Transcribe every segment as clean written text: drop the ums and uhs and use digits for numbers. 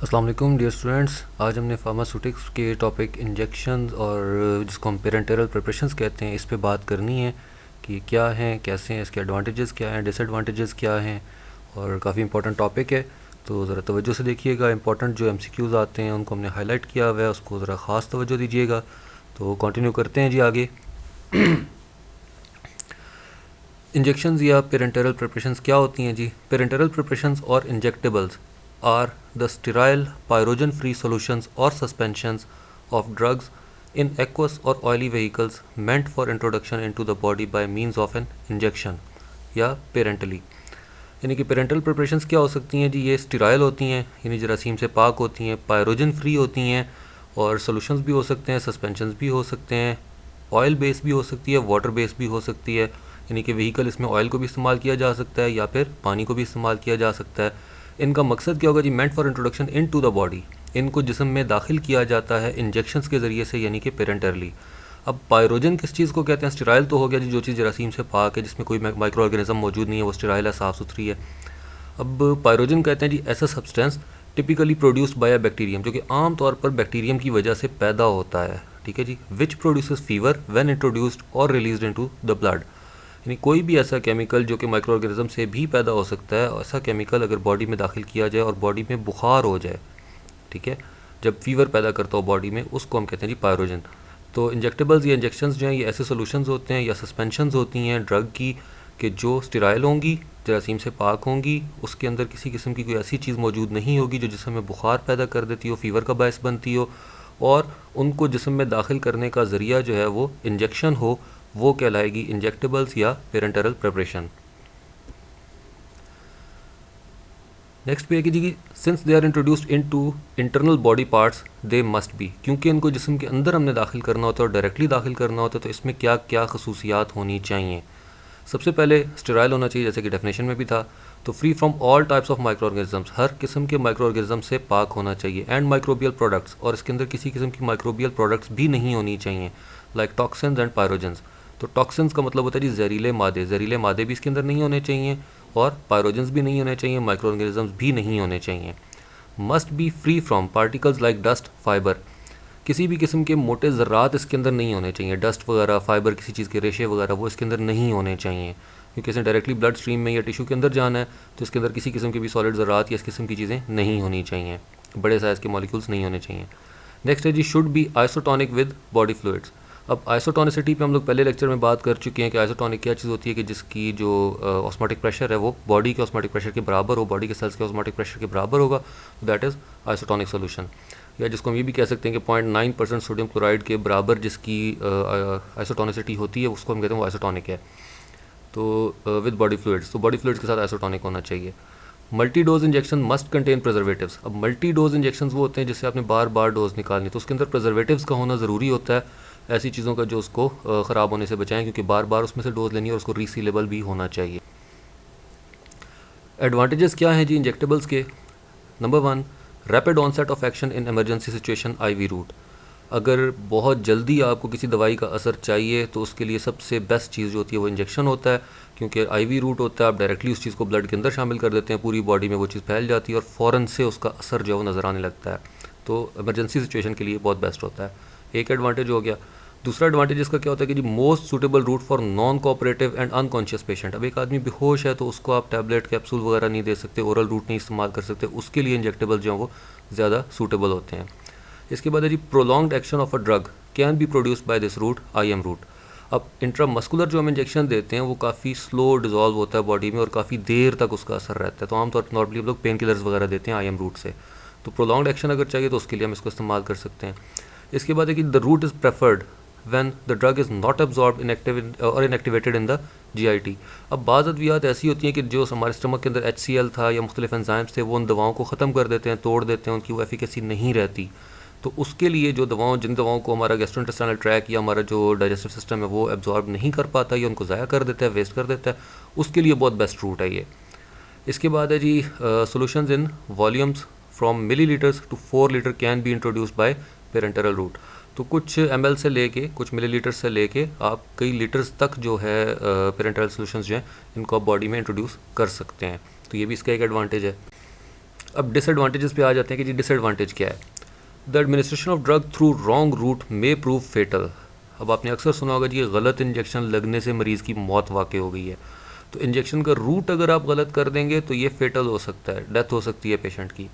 अस्सलाम वालेकुम dear students. आज हमने फार्मास्यूटिक्स के टॉपिक इंजेक्शन और जिसको हम पेरेंटरल प्रिपरेशंस कहते हैं इस पे बात करनी है कि क्या हैं, कैसे हैं, इसके एडवांटेजेस क्या हैं, डिसएडवांटेजेस क्या हैं। और काफ़ी इंपॉर्टेंट टॉपिक है, तो ज़रा तवज्जो से देखिएगा। इंपॉर्टेंट जो एमसीक्यूज़ आते हैं उनको हमने हाईलाइट किया हुआ है, उसको ज़रा ख़ास तवज्जो दीजिएगा। तो कंटिन्यू करते हैं जी आगे। इंजेक्शंस या पेरेंटरल प्रिपरेशंस क्या होती हैं जी? पेरेंटरल प्रिपरेशंस और injectables are the sterile pyrogen free solutions or suspensions of drugs in aqueous or oily vehicles meant for introduction into the body by means of an injection या parenterally. यानी कि parental preparations क्या हो सकती हैं जी? ये sterile होती हैं, यानी जरासीम से पाक होती हैं, पायरोजन फ्री होती हैं, और सोल्यूशंस भी हो सकते हैं, सस्पेंशंस भी हो सकते हैं, ऑयल बेस भी हो सकती है, वाटर बेस भी हो सकती है। यानी कि व्हीकल इसमें ऑयल को भी इस्तेमाल किया जा सकता है या फिर पानी को भी इस्तेमाल किया जा सकता है। इनका मकसद क्या होगा जी? Meant for introduction into the body. इनको जिस्म में दाखिल किया जाता है इंजेक्शंस के ज़रिए से, यानी कि पेरेंटरली। अब पायरोजन किस चीज़ को कहते हैं? स्टेराइल तो हो गया जी, जो चीज़ जरासीम से पाक है, जिसमें कोई माइक्रो ऑर्गेनिज्म मौजूद नहीं है, वो स्टेराइल है, साफ़ सुथरी है। अब पायरोजन कहते हैं जी ऐसा substance typically produced by a bacterium, जो कि आम तौर पर बैक्टीरियम की वजह से पैदा होता है। ठीक है जी। Which produces fever when introduced और रिलीज्ड इनटू द ब्लड। यानी कोई भी ऐसा केमिकल जो कि माइक्रो ऑर्गेनिज्म से भी पैदा हो सकता है, ऐसा केमिकल अगर बॉडी में दाखिल किया जाए और बॉडी में बुखार हो जाए, ठीक है, जब फीवर पैदा करता हो बॉडी में, उसको हम कहते हैं जी पायरोजन। तो इंजेक्टेबल्स या इंजेक्शंस जो हैं ये ऐसे सोल्यूशंस होते हैं या सस्पेंशंस होती हैं ड्रग की कि जो स्टेराइल होंगी, जरासीम से पाक होंगी, उसके अंदर किसी किस्म की कोई ऐसी चीज़ मौजूद नहीं होगी जो जिस्म में बुखार पैदा कर देती हो, फीवर का बायस बनती हो, और उनको जिस्म में दाखिल करने का ज़रिया जो है वो इंजेक्शन हो, वो कहलाएगी इंजेक्टेबल्स या पेरेंटरल प्रिपरेशन। नेक्स्ट पे है कि जी since they are introduced into internal body parts they must be, क्योंकि इनको जिस्म के अंदर हमने दाखिल करना होता है और डायरेक्टली दाखिल करना होता है, तो इसमें क्या क्या खसूसियात होनी चाहिए? सबसे पहले स्टेराइल होना चाहिए, जैसे कि डेफिनेशन में भी था। तो free from all types of micro organisms, हर किस्म के माइक्रो ऑर्गेनिज्म से पाक होना चाहिए। एंड माइक्रोबियल प्रोडक्ट्स, और इसके अंदर किसी किस्म की माइक्रोबियल प्रोडक्ट्स भी नहीं होनी चाहिए, लाइक टॉक्सिन्स एंड पायरोजन्स। तो टॉक्सिन्स का मतलब होता है जी जहरीले मादे, जहरीले मादे भी इसके अंदर नहीं होने चाहिए, और पायरोजन्स भी नहीं होने चाहिए, माइक्रो ऑर्गेनिजम्स भी नहीं होने चाहिए। Must be free from particles like dust, fibre, किसी भी किस्म के मोटे ज़रात इसके अंदर नहीं होने चाहिए। डस्ट वगैरह, फाइबर, किसी चीज़ के रेशे वगैरह वो इसके अंदर नहीं होने चाहिए, क्योंकि इसने डायरेक्टली ब्लड स्ट्रीम में या टिश्यू के अंदर जाना है, तो इसके अंदर किसी किस्म के भी सॉलिड ज़रात या इस किस्म की चीज़ें नहीं होनी चाहिए, बड़े साइज़ के मॉलिक्यूल्स नहीं होने चाहिए। नेक्स्ट है जी should be isotonic with body fluids. अब आइसोटोनिसिटी पे हम लोग पहले लेक्चर में बात कर चुके हैं कि आइसोटोनिक क्या चीज़ होती है, कि जिसकी जो ऑस्मोटिक प्रेशर है वो बॉडी के ऑस्मोटिक प्रेशर के बराबर हो, बॉडी के सेल्स के ऑस्मोटिक प्रेशर के बराबर होगा, दैट इज़ आइसोटोनिक सोल्यूशन। या जिसको हम ये भी कह सकते हैं कि 0.9% सोडियम क्लोराइड के बराबर जिसकी आइसोटोनिसिटी होती है, उसको हम कहते हैं वो आइसोटोनिक है। तो विद बॉडी फ्लूइड्स, तो बॉडी फ्लूइड्स के साथ आइसोटोनिक होना चाहिए। Multi dose injection must contain preservatives. अब मल्टी डोज इंजेक्शन वो होते हैं जिससे आपने बार बार डोज निकालनी, तो उसके अंदर प्रिजर्वेटिव्स का होना ज़रूरी होता है, ऐसी चीज़ों का जो उसको ख़राब होने से बचाएं, क्योंकि बार बार उसमें से डोज लेनी है और उसको रीसीलेबल भी होना चाहिए। एडवांटेजेस क्या हैं जी इंजेक्टेबल्स के? Number 1, rapid onset of action in emergency situation, IV route. अगर बहुत जल्दी आपको किसी दवाई का असर चाहिए तो उसके लिए सबसे बेस्ट चीज़ जो होती है वो इंजेक्शन होता है, क्योंकि आईवी रूट होता है, आप डायरेक्टली उस चीज़ को ब्लड के अंदर शामिल कर देते हैं, पूरी बॉडी में वो चीज़ फैल जाती है और फ़ौरन से उसका असर जो है वो नज़र आने लगता है। तो इमरजेंसी सिचुएशन के लिए बहुत बेस्ट होता है, एक एडवांटेज हो गया। दूसरा एडवांटेज इसका क्या होता है कि जी most suitable route for non cooperative and unconscious patient. अब एक आदमी बेहोश है तो उसको आप टैबलेट, कैप्सूल वगैरह नहीं दे सकते, ओरल रूट नहीं इस्तेमाल कर सकते, उसके लिए इंजेक्टेबल जो हैं वो ज़्यादा सूटेबल होते हैं। इसके बाद है जी prolonged action of a drug can be produced by this route, IM route. अब इंट्रामस्कुलर जो हम इंजेक्शन देते हैं वो काफ़ी स्लो डिजॉल्व होता है बॉडी में और काफ़ी देर तक उसका असर रहता है, तो आमतौर पर नॉर्मली हम लोग पेन किलर्स वगैरह देते हैं आईएम रूट से। तो प्रोलॉन्ग्ड एक्शन अगर चाहिए तो उसके लिए हम इसको इस्तेमाल कर सकते हैं। इसके बाद है कि the route is preferred when the drug is not absorbed or inactivated in the GIT। अब बाज़ अद्वियात ऐसी होती हैं कि जो हमारे स्टमक के अंदर HCl था या मुख्तलिफ एंजाइम्स थे वो उन दवाओं को ख़त्म कर देते हैं, तोड़ देते हैं, उनकी वो एफिकेसी नहीं रहती। तो उसके लिए जो जिन दवाओं को हमारा गैस्ट्रोइंटेस्टाइनल ट्रैक या हमारा जो डाइजेस्टिव सिस्टम है वो एब्जॉर्ब नहीं कर पाता या उनको ज़ाया कर देता है, वेस्ट कर देता है, उसके लिए बहुत बेस्ट रूट है ये। इसके बाद है जी solutions in volumes from millilitres to 4 litre can be introduced by parenteral route. तो कुछ ml से लेके, कुछ मिलीलीटर से लेके आप कई लीटर्स तक जो है पेरेंटरल सोल्यूशंस जो हैं इनको आप बॉडी में इंट्रोड्यूस कर सकते हैं, तो ये भी इसका एक एडवांटेज है। अब डिसएडवांटेजेस पे आ जाते हैं कि जी डिसएडवांटेज क्या है। The administration of drug through wrong route may prove fatal. अब आपने अक्सर सुना होगा जी गलत इंजेक्शन लगने से मरीज़ की मौत वाक़ई हो गई है। तो इंजेक्शन का रूट अगर आप गलत कर देंगे तो ये फेटल हो सकता है, डेथ हो सकती है पेशेंट की,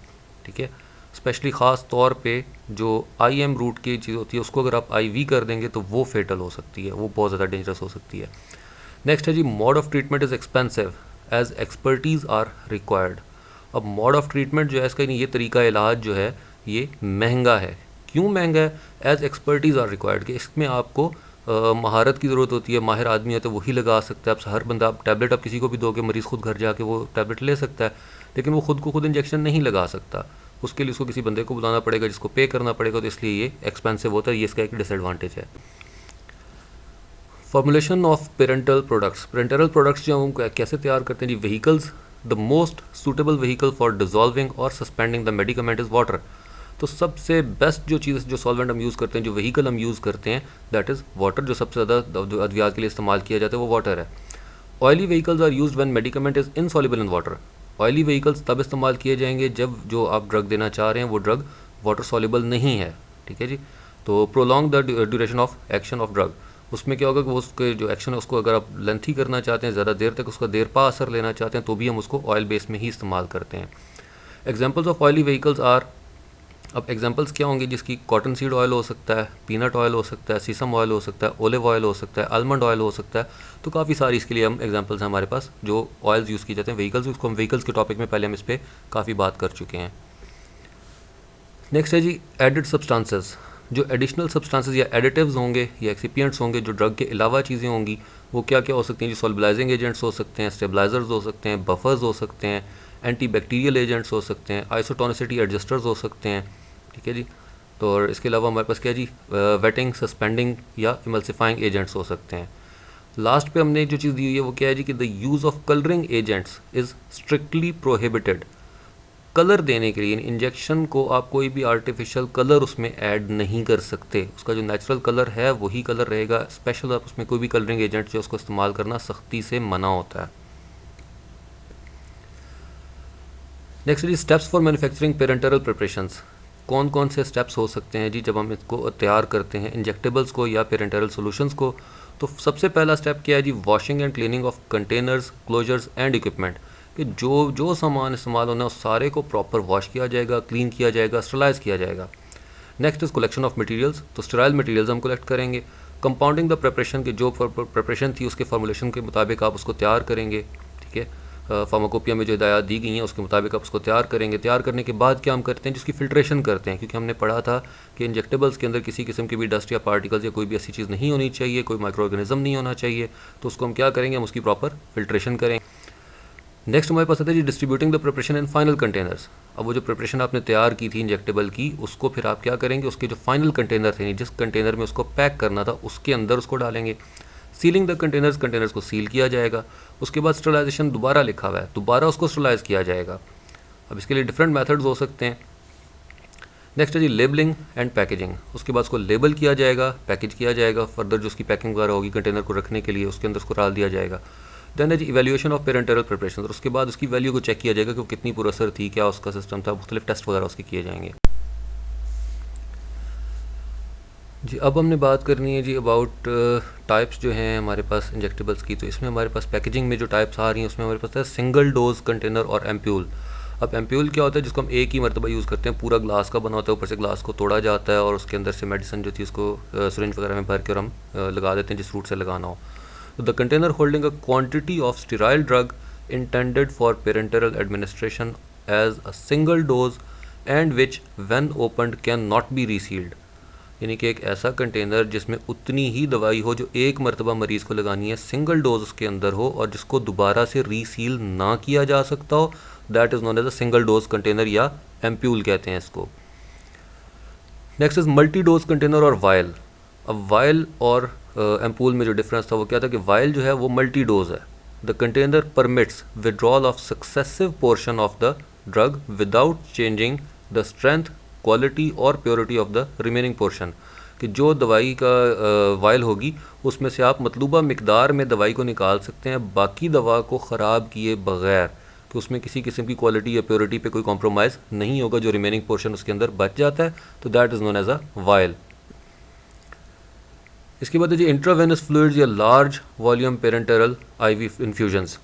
ठीक है। स्पेशली ख़ास तौर पे जो IM रूट की चीज़ होती है उसको अगर आप IV कर देंगे तो वो फेटल हो सकती है, वो बहुत ज़्यादा डेंजरस हो सकती है। नेक्स्ट है जी mode of treatment is expensive as expertise are required. अब मोड ऑफ ट्रीटमेंट जो है इसका ये तरीका इलाज जो है ये महंगा है। क्यों महंगा है? एज एक्सपर्टीज़ आर रिक्वायर्ड, कि इसमें आपको महारत की ज़रूरत होती है, माहिर आदमी है तो वही लगा सकता है। आप हर बंदा, आप टैबलेट आप किसी को भी दोगे, मरीज़ खुद घर जाके वो टैबलेट ले सकता है, लेकिन वो खुद को खुद इंजेक्शन नहीं लगा सकता। उसके लिए उसको किसी बंदे को बुलाना पड़ेगा जिसको पे करना पड़ेगा, तो इसलिए ये एक्सपेंसिव होता है। ये इसका एक डिसएडवांटेज है। Formulation of parental products. Parental products जो हम कैसे तैयार करते हैं जी? Vehicles. The most suitable vehicle for dissolving और suspending the medicament is water. तो सबसे बेस्ट जो चीज़, जो सॉल्वेंट हम यूज़ करते हैं, जो व्हीकल हम यूज़ करते हैं, दैट इज़ वाटर। जो सबसे ज़्यादा अद्वियात के लिए इस्तेमाल किया जाता है वो वाटर है। Oily vehicles are used when medicament is insoluble in water. Oily vehicles तब इस्तेमाल किए जाएंगे जब जो आप ड्रग देना चाह रहे हैं वो ड्रग वाटर सॉल्युबल नहीं है, ठीक है जी। तो prolong the duration of action of drug. उसमें क्या होगा कि वो उसके जो एक्शन है उसको अगर आप लेंथी करना चाहते हैं, ज़्यादा देर तक उसका देर पा असर लेना चाहते हैं, तो भी हम उसको ऑयल बेस में ही इस्तेमाल करते हैं। Examples of oily vehicles are, अब एग्जांपल्स क्या होंगे जिसकी? कॉटन सीड ऑयल हो सकता है, पीनट ऑयल हो सकता है, सीसम ऑयल हो सकता है, ओलिव ऑयल हो सकता है, आलमंड ऑयल हो सकता है। तो काफ़ी सारी इसके लिए हम एग्जांपल्स हैं हमारे पास जो ऑयल्स यूज़ की जाते हैं। व्हीकल्स, उसको हम व्हीकल्स के टॉपिक में पहले हम इस पर काफ़ी बात कर चुके हैं। नेक्स्ट है जी एडिड सब्सटेंसेस। जो एडिशनल सब्सटेंसेस या एडिटिव्स होंगे या एक्सिपिएंट्स होंगे, जो ड्रग के अलावा चीज़ें होंगी, वो क्या क्या हो सकती हैं जी? सॉल्बलाइजिंग एजेंट्स हो सकते हैं, स्टेबलाइजर्स हो सकते हैं, बफर्स हो सकते हैं, एंटी बैक्टीरियल एजेंट्स हो सकते हैं, आइसोटोनिसिटी एडजस्टर्स हो सकते हैं, ठीक है जी। तो और इसके अलावा हमारे पास क्या जी? वेटिंग, सस्पेंडिंग या इमल्सिफाइंग एजेंट्स हो सकते हैं। लास्ट पे हमने जो चीज़ दी हुई है वो क्या है जी? कि the use of colouring agents is strictly prohibited. Colour देने के लिए इंजेक्शन को आप कोई भी आर्टिफिशियल कलर उसमें ऐड नहीं कर सकते। उसका जो नेचुरल कलर है वही कलर रहेगा। स्पेशल आप उसमें कोई भी कलरिंग एजेंट जो उसको इस्तेमाल करना सख्ती से मना होता है। नेक्स्ट जी steps for manufacturing parenteral preparations. कौन कौन से स्टेप्स हो सकते हैं जी जब हम इसको तैयार करते हैं, इंजेक्टेबल्स को या पेरेंटरल सॉल्यूशंस को? तो सबसे पहला स्टेप क्या है जी? Washing and cleaning of containers, closures and equipment. कि जो जो सामान इस्तेमाल होना है उस सारे को प्रॉपर वॉश किया जाएगा, क्लीन किया जाएगा, स्टरलाइज किया जाएगा। Next is collection of materials. तो स्टराइल मटेरियल्स हम कलेक्ट करेंगे। कंपाउंडिंग द प्रिपरेशन, के जो प्रिपरेशन थी उसके फॉर्मुलेशन के मुताबिक आप उसको तैयार करेंगे, ठीक है। फार्माकोपिया में जो हिदायत दी गई हैं उसके मुताबिक आप उसको तैयार करेंगे। तैयार करने के बाद क्या हम करते हैं जिसकी फ़िल्ट्रेशन करते हैं, क्योंकि हमने पढ़ा था कि इंजेक्टेबल्स के अंदर किसी किस्म की भी डस्ट या पार्टिकल्स या कोई भी ऐसी चीज़ नहीं होनी चाहिए, कोई माइक्रो ऑर्गेनिज्म नहीं होना चाहिए। तो उसको हम क्या करेंगे? हम उसकी प्रॉपर फ़िल्ट्रेशन करेंगे। नेक्स्ट हमारे पास आता है जी distributing the preparation in final containers. अब वो जो प्रिपरेशन आपने तैयार की थी इंजेक्टेबल की, उसको फिर आप क्या करेंगे? उसके जो फाइनल कंटेनर थे, जिस कंटेनर में उसको पैक करना था उसके अंदर उसको डालेंगे। सीलिंग द कंटेनर्स, कंटेनर्स को सील किया जाएगा। उसके बाद स्टरलाइजेशन दोबारा लिखा हुआ है, दोबारा उसको स्टरलाइज किया जाएगा। अब इसके लिए डिफरेंट मेथड्स हो सकते हैं। नेक्स्ट है जी लेबलिंग एंड पैकेजिंग। उसके बाद उसको लेबल किया जाएगा, पैकेज किया जाएगा। फर्दर जो उसकी पैकिंग वगैरह होगी कंटेनर को रखने के लिए, उसके अंदर उसको डाल दिया जाएगा। देन है जी इवैल्यूएशन ऑफ पेरेंटरल प्रिपरेशन। और उसके बाद उसकी वैल्यू को चेक किया जाएगा कि वो कितनी पुरअसर थी, क्या उसका सिस्टम था, मुख्तलिफ टेस्ट वगैरह उसके किए जाएंगे। जी अब हमने बात करनी है जी अबाउट टाइप्स जो हैं हमारे पास इंजेक्टेबल्स की। तो इसमें हमारे पास पैकेजिंग में जो टाइप्स आ रही हैं उसमें हमारे पास है सिंगल डोज कंटेनर और एम्प्यूल। अब एम्प्यूल क्या होता है? जिसको हम एक ही मरतबा यूज़ करते हैं, पूरा ग्लास का बना होता है, ऊपर से ग्लास को तोड़ा जाता है और उसके अंदर से मेडिसिन जो थी उसको सिरिंज वगैरह में भर के और हम लगा देते हैं जिस रूट से लगाना हो। तो the container holding a quantity of sterile drug intended for parenteral administration as a single dose and which when opened can not be resealed. यानी कि एक ऐसा कंटेनर जिसमें उतनी ही दवाई हो जो एक मरतबा मरीज़ को लगानी है, सिंगल डोज उसके अंदर हो और जिसको दोबारा से रीसील ना किया जा सकता हो, that is known as a single dose container या एम्प्यूल कहते हैं इसको। Next is multi dose container और वायल। अब वायल और एम्पूल में जो डिफरेंस था वो क्या था कि वायल जो है वो मल्टी डोज है। The container permits withdrawal of successive portion of the drug without changing the strength, quality और purity of the remaining portion. कि जो दवाई का वायल होगी उसमें से आप मतलूबा मिकदार में दवाई को निकाल सकते हैं, बाकी दवा को ख़राब किए बग़ैर, तो उसमें किसी किस्म की क्वालिटी या प्योरिटी पे कोई कॉम्प्रोमाइज़ नहीं होगा, जो रिमेनिंग पोर्शन उसके अंदर बच जाता है तो that is known as a vial. इसके बाद है जी इंट्रावेनस फ्लूइड्स या large volume parenteral IV infusions.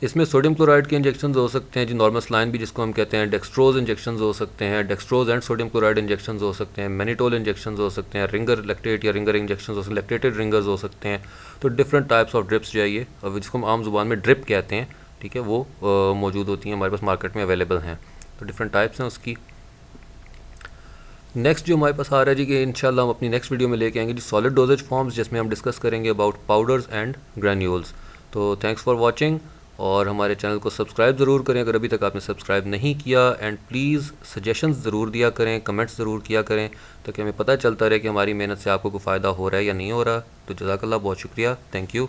इसमें सोडियम क्लोराइड के इंजेक्शन हो सकते हैं जी, नॉर्मल स्लाइन भी जिसको हम कहते हैं, डेक्सट्रोज इंजेक्शन हो सकते हैं, dextrose and sodium chloride injection हो सकते हैं, मैनिटोल इंजेक्शन हो सकते हैं, रिंगर लैक्टेट या रिंगर इंजेक्शन हो सकते हैं, लैक्टेटेड रिंगर्स हो सकते हैं। तो डिफरेंट टाइप्स ऑफ ड्रिप्स जो है ये, जिसको हम आम जुबान में ड्रिप कहते हैं, ठीक है, वो मौजूद होती हैं, हमारे पास मार्केट में अवेलेबल हैं। तो डिफरेंट टाइप्स हैं उसकी। नेक्स्ट जो हमारे पास आ रहा है जी कि इंशाल्लाह हम अपनी नेक्स्ट वीडियो में लेके आएंगे जी सॉलिड डोजेज फॉर्म्स, जिसमें हम डिस्कस करेंगे अबाउट पाउडर्स एंड ग्रैन्यूल्स। तो थैंक्स फॉर वाचिंग, और हमारे चैनल को सब्सक्राइब ज़रूर करें अगर अभी तक आपने सब्सक्राइब नहीं किया, एंड प्लीज़ सजेशंस ज़रूर दिया करें, कमेंट्स ज़रूर किया करें, ताकि हमें पता चलता रहे कि हमारी मेहनत से आपको कोई फ़ायदा हो रहा है या नहीं हो रहा। तो जज़ाकल्लाह, बहुत शुक्रिया, थैंक यू।